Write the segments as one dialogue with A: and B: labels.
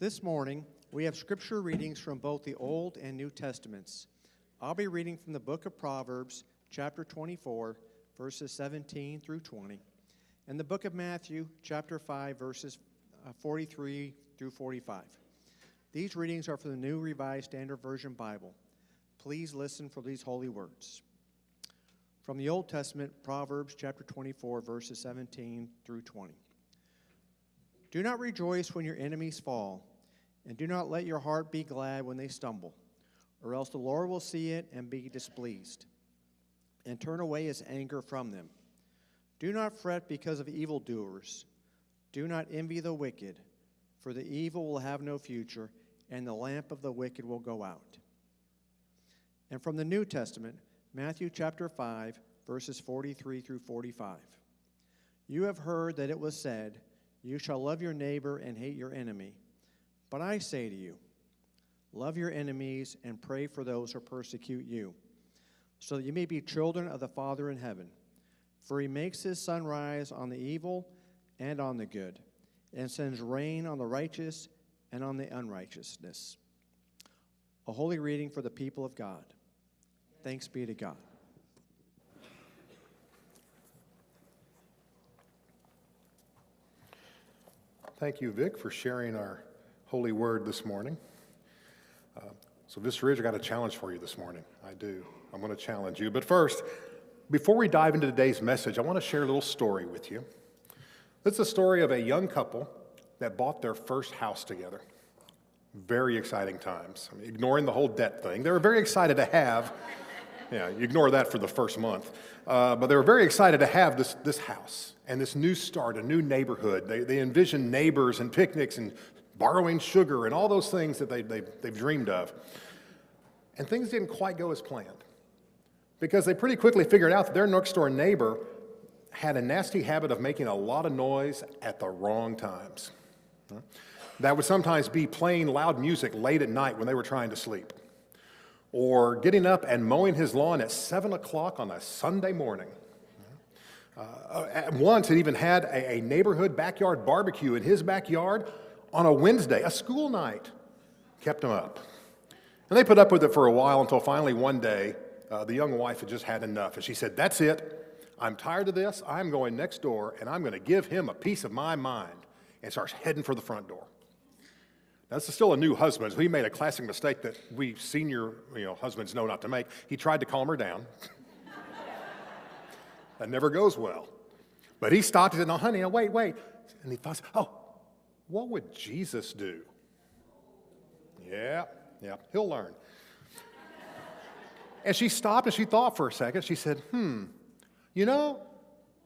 A: This morning, we have scripture readings from both the Old and New Testaments. I'll be reading from the book of Proverbs, chapter 24, verses 17 through 20, and the book of Matthew, chapter 5, verses 43 through 45. These readings are from the New Revised Standard Version Bible. Please listen for these holy words. From the Old Testament, Proverbs, chapter 24, verses 17 through 20. Do not rejoice when your enemies fall, and do not let your heart be glad when they stumble, or else the Lord will see it and be displeased, and turn away his anger from them. Do not fret because of evildoers. Do not envy the wicked, for the evil will have no future, and the lamp of the wicked will go out. And from the New Testament, Matthew chapter 5, verses 43 through 45. You have heard that it was said, you shall love your neighbor and hate your enemy. But I say to you, love your enemies and pray for those who persecute you, so that you may be children of the Father in heaven. For he makes his sun rise on the evil and on the good, and sends rain on the righteous and on the unrighteousness. A holy reading for the people of God. Thanks be to God.
B: Thank you, Vic, for sharing our holy word this morning. So Vista Ridge, I got a challenge for you this morning. I do. I'm going to challenge you. But first, before we dive into today's message, I want to share a little story with you. It's the story of a young couple that bought their first house together. Very exciting times. I mean, ignoring the whole debt thing. They were very excited to have, you ignore that for the first month, but they were very excited to have this house and this new start, a new neighborhood. They envisioned neighbors and picnics and borrowing sugar and all those things that they've dreamed of. And things didn't quite go as planned because they pretty quickly figured out that their next door neighbor had a nasty habit of making a lot of noise at the wrong times. That would sometimes be playing loud music late at night when they were trying to sleep, or getting up and mowing his lawn at 7 o'clock on a Sunday morning. Once it even had a neighborhood backyard barbecue in his backyard on a Wednesday, a school night. Kept him up. And they put up with it for a while until finally one day, the young wife had just had enough. And she said, that's it. I'm tired of this. I'm going next door, and I'm going to give him a piece of my mind. And starts heading for the front door. Now, this is still a new husband, so he made a classic mistake that we senior husbands know not to make. He tried to calm her down. That never goes well. But he stopped and said, no, honey, wait. And he thought, what would Jesus do? Yeah, he'll learn. And she stopped and she thought for a second. She said,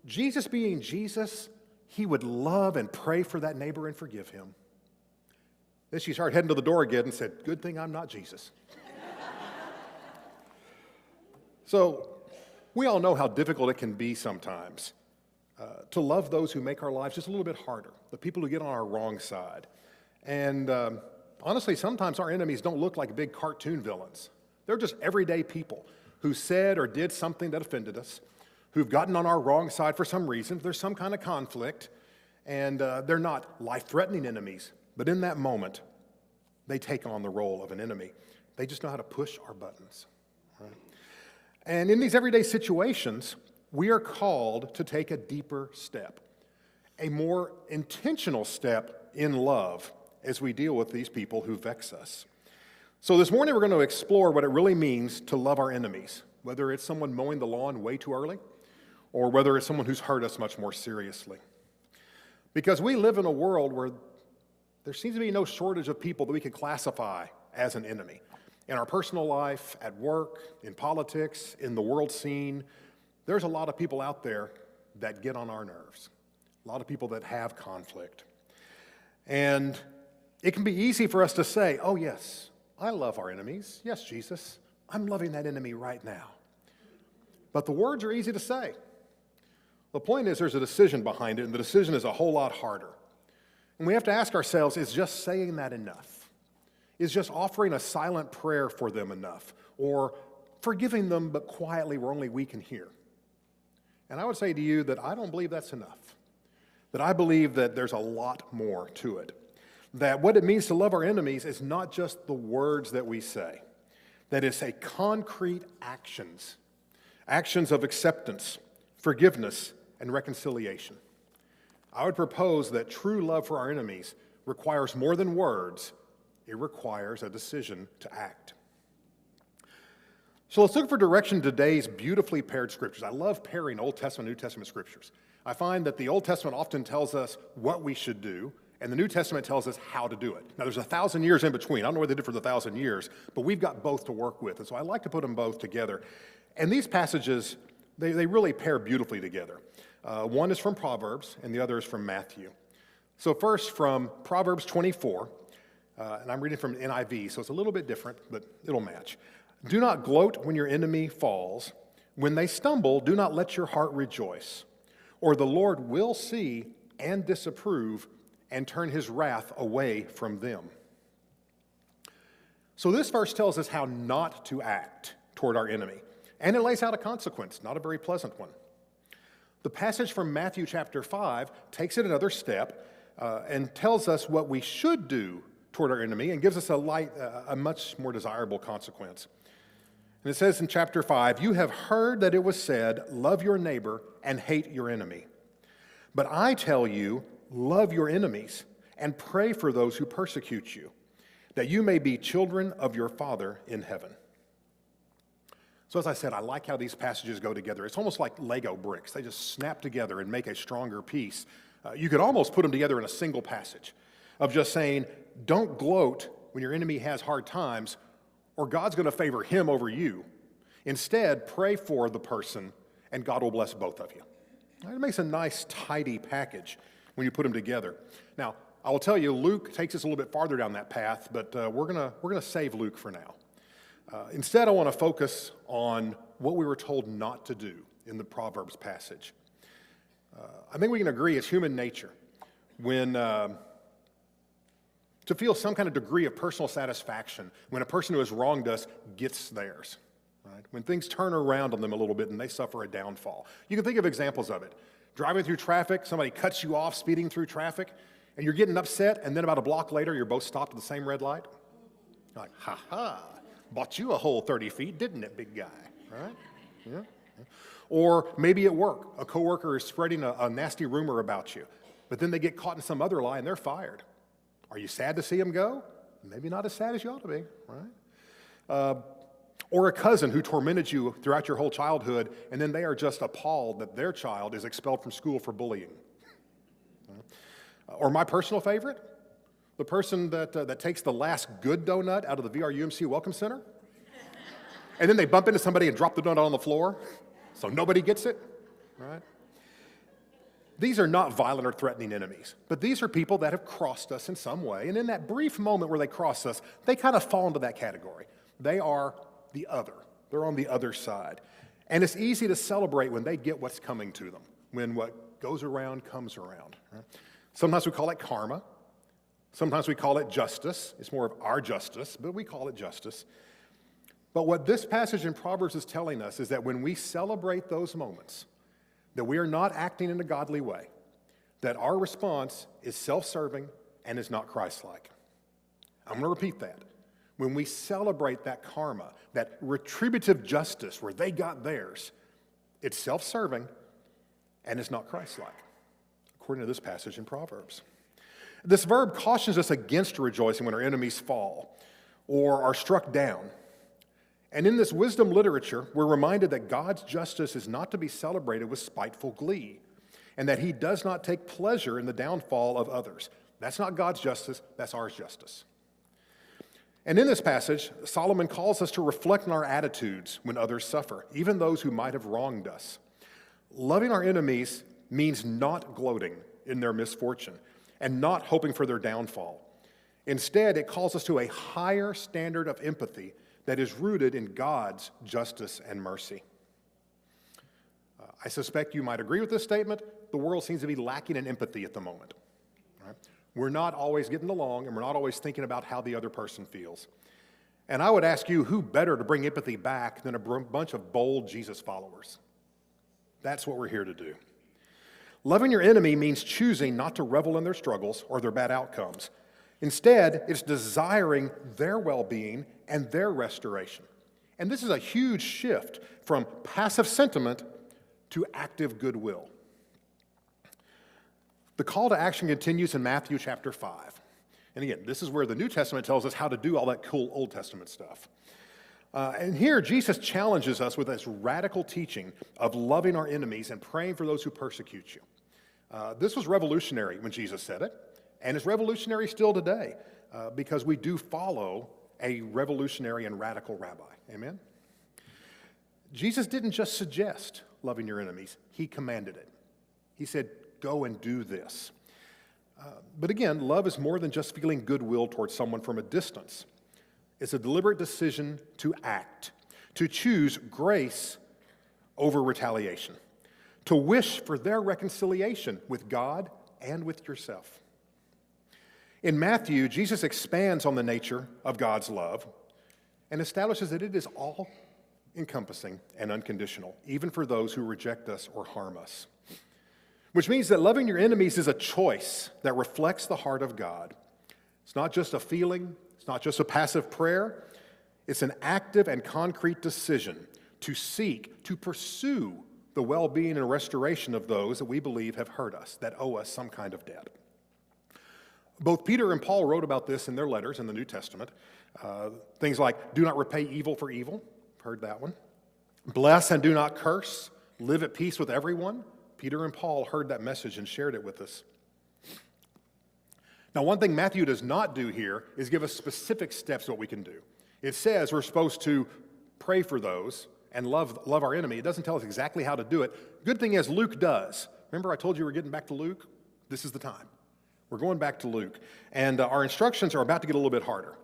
B: Jesus being Jesus, he would love and pray for that neighbor and forgive him. Then she started heading to the door again and said, good thing I'm not Jesus. So we all know how difficult it can be sometimes to love those who make our lives just a little bit harder, the people who get on our wrong side. And honestly, sometimes our enemies don't look like big cartoon villains. They're just everyday people who said or did something that offended us, who've gotten on our wrong side for some reason. There's some kind of conflict, and they're not life-threatening enemies. But in that moment, they take on the role of an enemy. They just know how to push our buttons. Right? And in these everyday situations, we are called to take a deeper step, a more intentional step in love as we deal with these people who vex us. So this morning, we're going to explore what it really means to love our enemies, whether it's someone mowing the lawn way too early, or whether it's someone who's hurt us much more seriously. Because we live in a world where there seems to be no shortage of people that we could classify as an enemy. In our personal life, at work, in politics, in the world scene, there's a lot of people out there that get on our nerves, a lot of people that have conflict. And it can be easy for us to say, oh yes, I love our enemies. Yes, Jesus, I'm loving that enemy right now. But the words are easy to say. The point is there's a decision behind it, and the decision is a whole lot harder. And we have to ask ourselves, is just saying that enough? Is just offering a silent prayer for them enough? Or forgiving them but quietly where only we can hear? And I would say to you that I don't believe that's enough. That I believe that there's a lot more to it. that what it means to love our enemies is not just the words that we say, that it's a concrete actions of acceptance, forgiveness, and reconciliation. I would propose that true love for our enemies requires more than words. It requires a decision to act. So let's look for direction in today's beautifully paired scriptures. I love pairing Old Testament and New Testament scriptures. I find that the Old Testament often tells us what we should do, and the New Testament tells us how to do it. Now, there's 1,000 years in between. I don't know what they did for the 1,000 years, but we've got both to work with, and so I like to put them both together. And these passages, they really pair beautifully together. One is from Proverbs, and the other is from Matthew. So first, from Proverbs 24, and I'm reading from NIV, so it's a little bit different, but it'll match. Do not gloat when your enemy falls. When they stumble, do not let your heart rejoice. Or the Lord will see and disapprove and turn his wrath away from them. So this verse tells us how not to act toward our enemy. And it lays out a consequence, not a very pleasant one. The passage from Matthew chapter 5 takes it another step and tells us what we should do toward our enemy and gives us a much more desirable consequence. And it says in chapter 5, you have heard that it was said, love your neighbor and hate your enemy. But I tell you, love your enemies and pray for those who persecute you, that you may be children of your Father in heaven. So as I said, I like how these passages go together. It's almost like Lego bricks. They just snap together and make a stronger piece. You could almost put them together in a single passage of just saying, don't gloat when your enemy has hard times, or God's going to favor him over you. Instead, pray for the person, and God will bless both of you. It makes a nice, tidy package when you put them together. Now, I will tell you, Luke takes us a little bit farther down that path, but we're gonna save Luke for now. Instead, I want to focus on what we were told not to do in the Proverbs passage. I think we can agree it's human nature when to feel some kind of degree of personal satisfaction when a person who has wronged us gets theirs. Right? When things turn around on them a little bit and they suffer a downfall. You can think of examples of it. Driving through traffic, somebody cuts you off speeding through traffic, and you're getting upset, and then about a block later, you're both stopped at the same red light. You're like, ha-ha, bought you a whole 30 feet, didn't it, big guy? Right? Yeah. Or maybe at work, a coworker is spreading a nasty rumor about you, but then they get caught in some other lie and they're fired. Are you sad to see them go? Maybe not as sad as you ought to be, right? Or a cousin who tormented you throughout your whole childhood, and then they are just appalled that their child is expelled from school for bullying. Or my personal favorite, the person that takes the last good donut out of the VRUMC Welcome Center, and then they bump into somebody and drop the donut on the floor, so nobody gets it, right? These are not violent or threatening enemies, but these are people that have crossed us in some way, and in that brief moment where they cross us, they kind of fall into that category. They are the other. They're on the other side. And it's easy to celebrate when they get what's coming to them, when what goes around comes around. Right? Sometimes we call it karma. Sometimes we call it justice. It's more of our justice, but we call it justice. But what this passage in Proverbs is telling us is that when we celebrate those moments, that we are not acting in a godly way, that our response is self-serving and is not Christ-like. I'm going to repeat that. When we celebrate that karma, that retributive justice where they got theirs, it's self-serving and it's not Christ-like, according to this passage in Proverbs. This verb cautions us against rejoicing when our enemies fall or are struck down. And in this wisdom literature, we're reminded that God's justice is not to be celebrated with spiteful glee, and that he does not take pleasure in the downfall of others. That's not God's justice, that's our justice. And in this passage, Solomon calls us to reflect on our attitudes when others suffer, even those who might have wronged us. Loving our enemies means not gloating in their misfortune and not hoping for their downfall. Instead, it calls us to a higher standard of empathy that is rooted in God's justice and mercy. I suspect you might agree with this statement. The world seems to be lacking in empathy at the moment. Right? We're not always getting along, and we're not always thinking about how the other person feels. And I would ask you, who better to bring empathy back than a bunch of bold Jesus followers? That's what we're here to do. Loving your enemy means choosing not to revel in their struggles or their bad outcomes. Instead, it's desiring their well-being and their restoration. And this is a huge shift from passive sentiment to active goodwill. The call to action continues in Matthew chapter 5. And again, this is where the New Testament tells us how to do all that cool Old Testament stuff. And here, Jesus challenges us with this radical teaching of loving our enemies and praying for those who persecute you. This was revolutionary when Jesus said it, and it's revolutionary still today because we do follow a revolutionary and radical rabbi. Amen? Jesus didn't just suggest loving your enemies, he commanded it. He said, go and do this. But again, love is more than just feeling goodwill towards someone from a distance. It's a deliberate decision to act, to choose grace over retaliation, to wish for their reconciliation with God and with yourself. In Matthew, Jesus expands on the nature of God's love and establishes that it is all-encompassing and unconditional, even for those who reject us or harm us. Which means that loving your enemies is a choice that reflects the heart of God. It's not just a feeling, it's not just a passive prayer, it's an active and concrete decision to seek, to pursue the well-being and restoration of those that we believe have hurt us, that owe us some kind of debt. Both Peter and Paul wrote about this in their letters in the New Testament. Things like, do not repay evil for evil. Heard that one. Bless and do not curse. Live at peace with everyone. Peter and Paul heard that message and shared it with us. Now, one thing Matthew does not do here is give us specific steps what we can do. It says we're supposed to pray for those and love our enemy. It doesn't tell us exactly how to do it. Good thing is Luke does. Remember I told you we're getting back to Luke? This is the time. We're going back to Luke. And our instructions are about to get a little bit harder.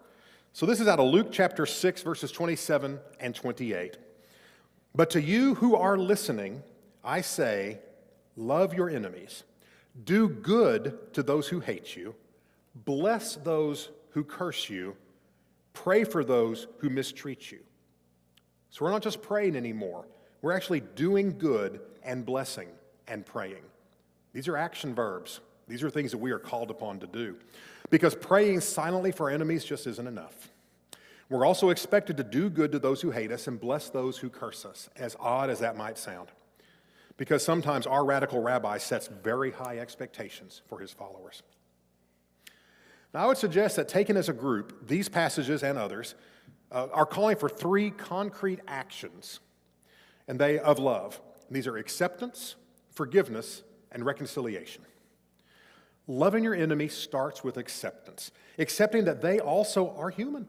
B: So this is out of Luke chapter 6, verses 27 and 28. But to you who are listening, I say, love your enemies. Do good to those who hate you. Bless those who curse you. Pray for those who mistreat you. So we're not just praying anymore. We're actually doing good and blessing and praying. These are action verbs. These are things that we are called upon to do. Because praying silently for our enemies just isn't enough. We're also expected to do good to those who hate us and bless those who curse us, as odd as that might sound. Because sometimes our radical rabbi sets very high expectations for his followers. Now, I would suggest that taken as a group, these passages and others are calling for three concrete actions and they of love. And these are acceptance, forgiveness, and reconciliation. Loving your enemy starts with acceptance, accepting that they also are human,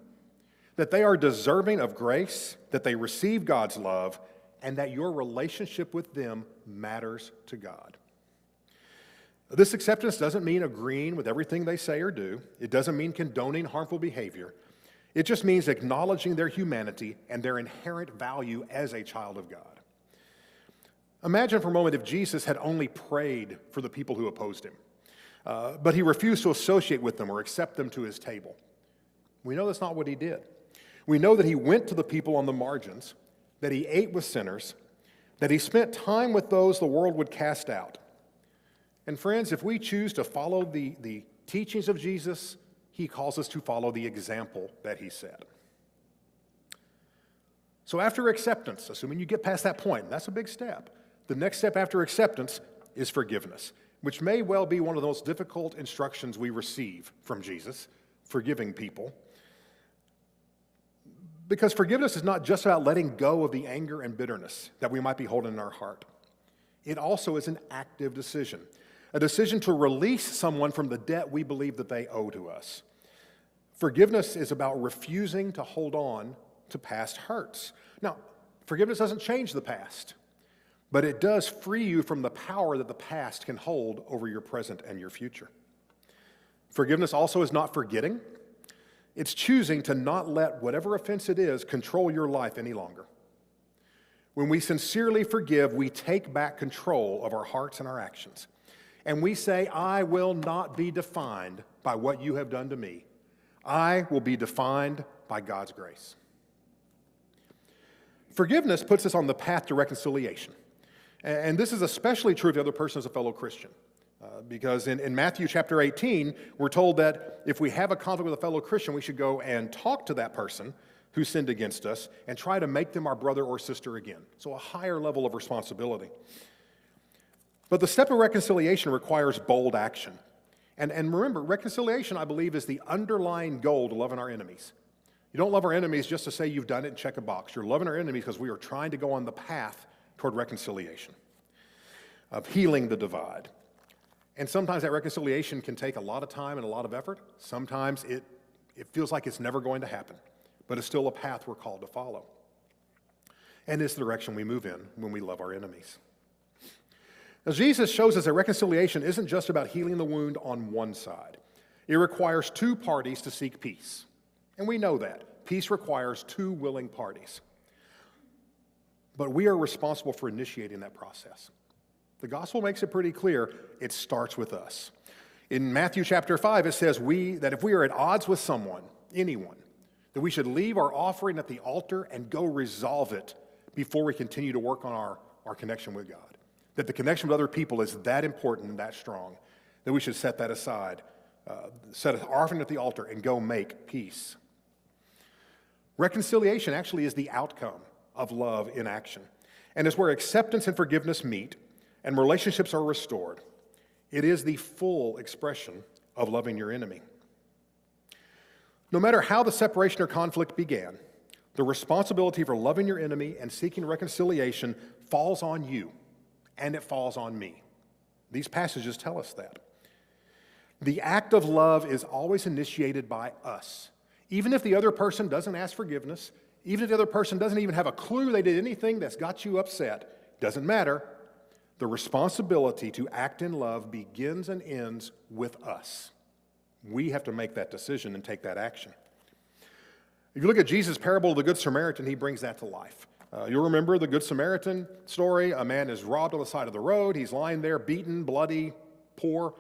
B: that they are deserving of grace, that they receive God's love, and that your relationship with them matters to God. This acceptance doesn't mean agreeing with everything they say or do. It doesn't mean condoning harmful behavior. It just means acknowledging their humanity and their inherent value as a child of God. Imagine for a moment if Jesus had only prayed for the people who opposed him, but he refused to associate with them or accept them to his table. We know that's not what he did. We know that he went to the people on the margins, that he ate with sinners, that he spent time with those the world would cast out. And friends, if we choose to follow the teachings of Jesus, he calls us to follow the example that he set. So after acceptance, assuming you get past that point, that's a big step. The next step after acceptance is forgiveness, which may well be one of the most difficult instructions we receive from Jesus, forgiving people. Because forgiveness is not just about letting go of the anger and bitterness that we might be holding in our heart. It also is an active decision, a decision to release someone from the debt we believe that they owe to us. Forgiveness is about refusing to hold on to past hurts. Now, forgiveness doesn't change the past, but it does free you from the power that the past can hold over your present and your future. Forgiveness also is not forgetting. It's choosing to not let whatever offense it is control your life any longer. When we sincerely forgive, we take back control of our hearts and our actions. And we say, I will not be defined by what you have done to me. I will be defined by God's grace. Forgiveness puts us on the path to reconciliation. And this is especially true if the other person is a fellow Christian. Because in Matthew chapter 18, we're told that if we have a conflict with a fellow Christian, we should go and talk to that person who sinned against us and try to make them our brother or sister again. So a higher level of responsibility. But the step of reconciliation requires bold action. And remember, reconciliation, I believe, is the underlying goal to loving our enemies. You don't love our enemies just to say you've done it and check a box. You're loving our enemies because we are trying to go on the path toward reconciliation, of healing the divide. And sometimes that reconciliation can take a lot of time and a lot of effort. Sometimes it feels like it's never going to happen, but it's still a path we're called to follow. And it's the direction we move in when we love our enemies. Now, Jesus shows us that reconciliation isn't just about healing the wound on one side. It requires two parties to seek peace. And we know that. Peace requires two willing parties. But we are responsible for initiating that process. The gospel makes it pretty clear it starts with us. In Matthew chapter 5, it says that if we are at odds with someone, anyone, that we should leave our offering at the altar and go resolve it before we continue to work on our connection with God. That the connection with other people is that important and that strong, that we should set that aside, set an offering at the altar and go make peace. Reconciliation actually is the outcome of love in action, and is where acceptance and forgiveness meet and relationships are restored. It is the full expression of loving your enemy. No matter how the separation or conflict began, the responsibility for loving your enemy and seeking reconciliation falls on you, and it falls on me. These passages tell us that. The act of love is always initiated by us. Even if the other person doesn't ask forgiveness, even if the other person doesn't even have a clue they did anything that's got you upset, doesn't matter. The responsibility to act in love begins and ends with us. We have to make that decision and take that action. If you look at Jesus' parable of the Good Samaritan, he brings that to life. You'll remember the Good Samaritan story. A man is robbed on the side of the road. He's lying there, beaten, bloody, poor.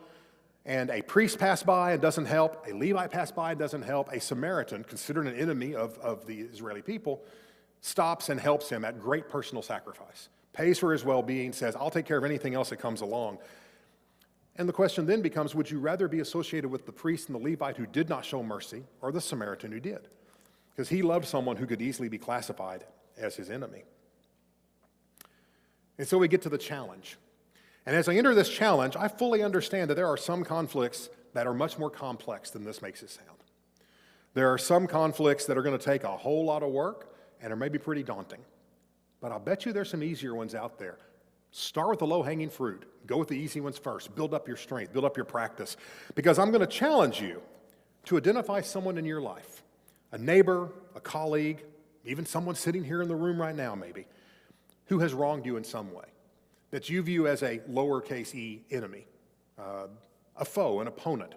B: And a priest passed by and doesn't help. A Levite passed by and doesn't help. A Samaritan, considered an enemy of the Israeli people, stops and helps him at great personal sacrifice. Pays for his well-being, says, I'll take care of anything else that comes along. And the question then becomes, would you rather be associated with the priest and the Levite who did not show mercy, or the Samaritan who did? Because he loved someone who could easily be classified as his enemy. And so we get to the challenge. And as I enter this challenge, I fully understand that there are some conflicts that are much more complex than this makes it sound. There are some conflicts that are going to take a whole lot of work and are maybe pretty daunting. But I'll bet you there's some easier ones out there. Start with the low-hanging fruit. Go with the easy ones first. Build up your strength. Build up your practice. Because I'm going to challenge you to identify someone in your life, a neighbor, a colleague, even someone sitting here in the room right now maybe, who has wronged you in some way, that you view as a lowercase e enemy, a foe, an opponent,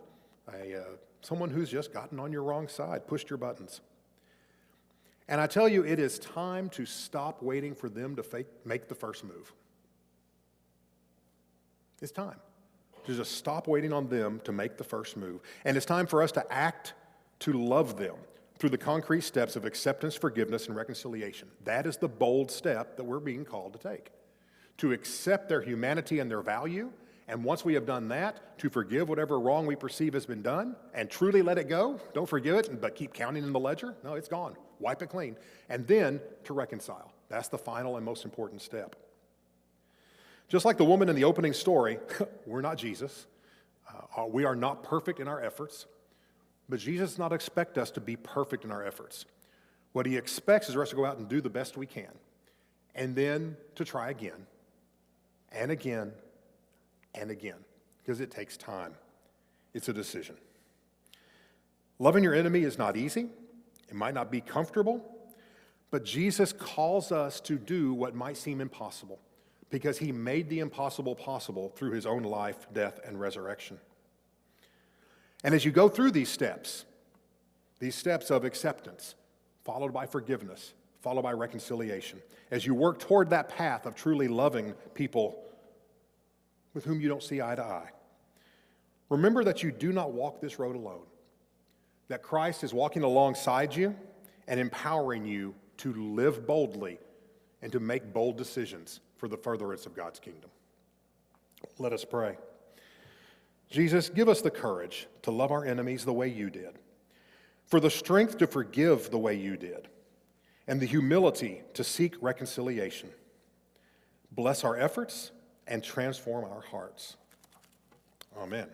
B: someone who's just gotten on your wrong side, pushed your buttons. And I tell you, it is time to stop waiting for them to make the first move. It's time to just stop waiting on them to make the first move. And it's time for us to act to love them through the concrete steps of acceptance, forgiveness, and reconciliation. That is the bold step that we're being called to take. To accept their humanity and their value, and once we have done that, to forgive whatever wrong we perceive has been done, and truly let it go. Don't forgive it, but keep counting in the ledger. No, it's gone. Wipe it clean. And then to reconcile. That's the final and most important step. Just like the woman in the opening story, we're not Jesus. We are not perfect in our efforts, but Jesus does not expect us to be perfect in our efforts. What he expects is for us to go out and do the best we can, and then to try again, and again, and again, because it takes time. It's a decision. Loving your enemy is not easy. It might not be comfortable, but Jesus calls us to do what might seem impossible, because he made the impossible possible through his own life, death, and resurrection. And as you go through these steps of acceptance, followed by forgiveness, followed by reconciliation, as you work toward that path of truly loving people with whom you don't see eye to eye, remember that you do not walk this road alone, that Christ is walking alongside you and empowering you to live boldly and to make bold decisions for the furtherance of God's kingdom. Let us pray. Jesus, give us the courage to love our enemies the way you did, for the strength to forgive the way you did, and the humility to seek reconciliation. Bless our efforts and transform our hearts. Amen.